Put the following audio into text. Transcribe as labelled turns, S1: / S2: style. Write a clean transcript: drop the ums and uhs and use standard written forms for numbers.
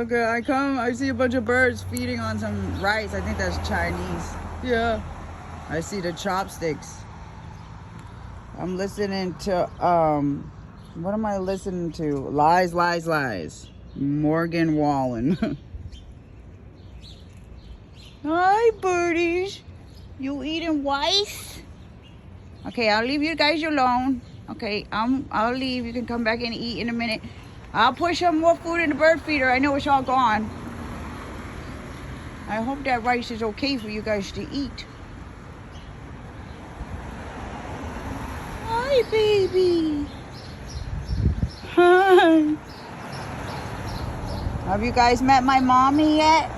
S1: Okay, I see a bunch of birds feeding on some rice. I think that's Chinese. Yeah. I see the chopsticks. I'm listening to, what am I listening to? Lies, Lies, Lies. Morgan Wallen. Hi, birdies. You eating rice? Okay, I'll leave you guys alone. Okay, I'll leave. You can come back and eat in a minute. I'll put some more food in the bird feeder. I know it's all gone. I hope that rice is okay for you guys to eat. Hi, baby. Hi. Have you guys met my mommy yet?